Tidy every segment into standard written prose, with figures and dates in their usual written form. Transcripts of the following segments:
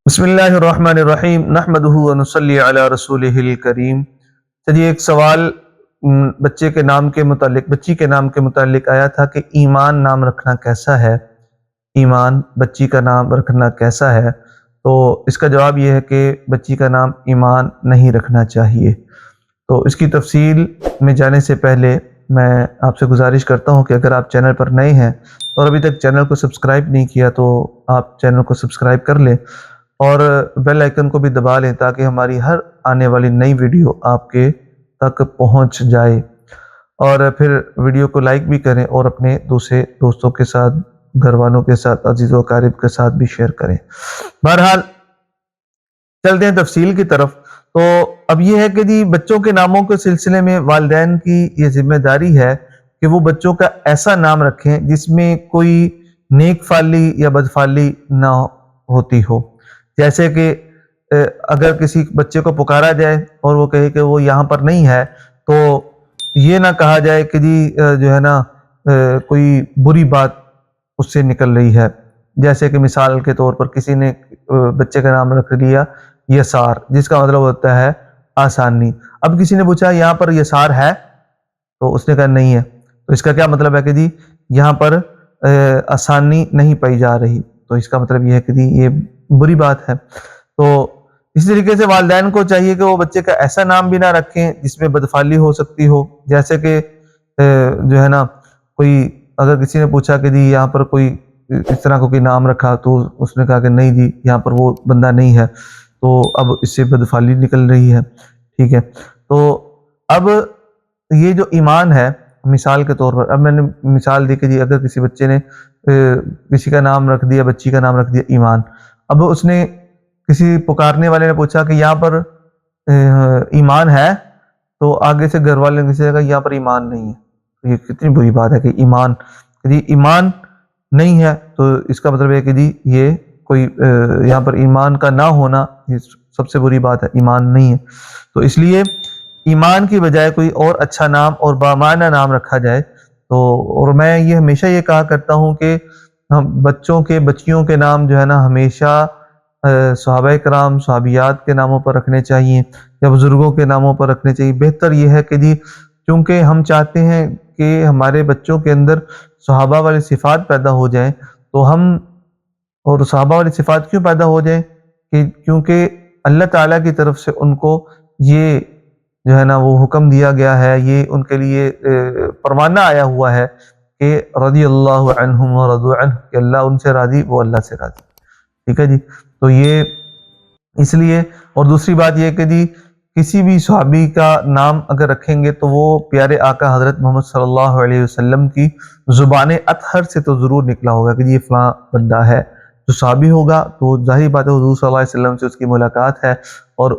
بسم اللہ الرحمن الرحیم نحمدہ ونصلی علی رسولہ الکریم۔ چلیے ایک سوال بچی کے نام کے متعلق آیا تھا کہ ایمان نام رکھنا کیسا ہے، ایمان بچی کا نام رکھنا کیسا ہے؟ تو اس کا جواب یہ ہے کہ بچی کا نام ایمان نہیں رکھنا چاہیے۔ تو اس کی تفصیل میں جانے سے پہلے میں آپ سے گزارش کرتا ہوں کہ اگر آپ چینل پر نئے ہیں اور ابھی تک چینل کو سبسکرائب نہیں کیا تو آپ چینل کو سبسکرائب کر لیں اور بیل آئیکن کو بھی دبا لیں تاکہ ہماری ہر آنے والی نئی ویڈیو آپ کے تک پہنچ جائے، اور پھر ویڈیو کو لائک بھی کریں اور اپنے دوسرے دوستوں کے ساتھ، گھر والوں کے ساتھ، عزیز و اقارب کے ساتھ بھی شیئر کریں۔ بہرحال چلتے ہیں تفصیل کی طرف۔ تو اب یہ ہے کہ جی بچوں کے ناموں کے سلسلے میں والدین کی یہ ذمہ داری ہے کہ وہ بچوں کا ایسا نام رکھیں جس میں کوئی نیک فعلی یا بد فعلی نہ ہوتی ہو۔ جیسے کہ اگر کسی بچے کو پکارا جائے اور وہ کہے کہ وہ یہاں پر نہیں ہے تو یہ نہ کہا جائے کہ جی جو ہے نا کوئی بری بات اس سے نکل رہی ہے۔ جیسے کہ مثال کے طور پر کسی نے بچے کا نام رکھ لیا یسار، جس کا مطلب ہوتا ہے آسانی۔ اب کسی نے پوچھا یہاں پر یسار ہے تو اس نے کہا نہیں ہے، تو اس کا کیا مطلب ہے کہ جی یہاں پر آسانی نہیں پائی جا رہی، تو اس کا مطلب یہ ہے کہ جی یہ بری بات ہے۔ تو اسی طریقے سے والدین کو چاہیے کہ وہ بچے کا ایسا نام بھی نہ رکھیں جس میں بدفعلی ہو سکتی ہو۔ جیسے کہ جو ہے نا کوئی اگر کسی نے پوچھا کہ جی یہاں پر کوئی اس طرح کو کوئی نام رکھا تو اس نے کہا کہ نہیں جی یہاں پر وہ بندہ نہیں ہے، تو اب اس سے بدفعلی نکل رہی ہے، ٹھیک ہے۔ تو اب یہ جو ایمان ہے، مثال کے طور پر اب میں نے مثال دی کہ جی اگر کسی بچے نے کسی کا نام رکھ دیا، بچی کا نام رکھ دیا ایمان، اب اس نے کسی پکارنے والے نے پوچھا کہ یہاں پر ایمان ہے، تو آگے سے گھر والے نے کہا یہاں پر ایمان نہیں ہے۔ یہ کتنی بری بات ہے کہ ایمان نہیں ہے، تو اس کا مطلب ہے کہ جی یہ کوئی یہاں پر ایمان کا نہ ہونا یہ سب سے بری بات ہے، ایمان نہیں ہے۔ تو اس لیے ایمان کی بجائے کوئی اور اچھا نام اور بامعنی نام رکھا جائے۔ تو اور میں یہ ہمیشہ یہ کہا کرتا ہوں کہ بچیوں کے نام جو ہے نا ہمیشہ صحابہ کرام، صحابیات کے ناموں پر رکھنے چاہیے یا بزرگوں کے ناموں پر رکھنے چاہیے۔ بہتر یہ ہے کہ جی چونکہ ہم چاہتے ہیں کہ ہمارے بچوں کے اندر صحابہ والی صفات پیدا ہو جائیں، تو اور صحابہ والی صفات کیوں پیدا ہو جائیں کہ کیونکہ اللہ تعالیٰ کی طرف سے ان کو یہ جو ہے نا وہ حکم دیا گیا ہے، یہ ان کے لیے فرمانا آیا ہوا ہے کہ رضی اللہ عنہم ورضوا عنہ، کہ اللہ ان سے راضی، وہ اللہ سے راضی، ٹھیک ہے جی۔ تو یہ اس لیے، اور دوسری بات یہ کہ جی کسی بھی صحابی کا نام اگر رکھیں گے تو وہ پیارے آقا حضرت محمد صلی اللہ علیہ وسلم کی زبان اطہر سے تو ضرور نکلا ہوگا کہ جی یہ فلاں بندہ ہے۔ جو صحابی ہوگا تو ظاہر بات ہے حضور صلی اللہ علیہ وسلم سے اس کی ملاقات ہے، اور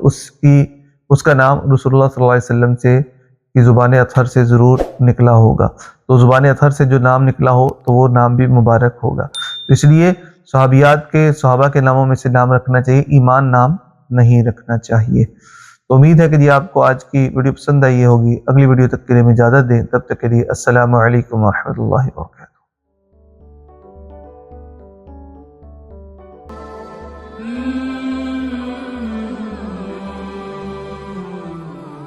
اس کا نام رسول اللہ صلی اللہ علیہ وسلم سے کی زبان اطہر سے ضرور نکلا ہوگا۔ تو زبان اطہر سے جو نام نکلا ہو تو وہ نام بھی مبارک ہوگا۔ اس لیے صحابہ کے ناموں میں سے نام رکھنا چاہیے، ایمان نام نہیں رکھنا چاہیے۔ تو امید ہے کہ جی آپ کو آج کی ویڈیو پسند آئی ہوگی۔ اگلی ویڈیو تک کے لیے میں اجازت دیں، تب تک کے لیے السلام علیکم ورحمۃ اللہ وبرکاتہ۔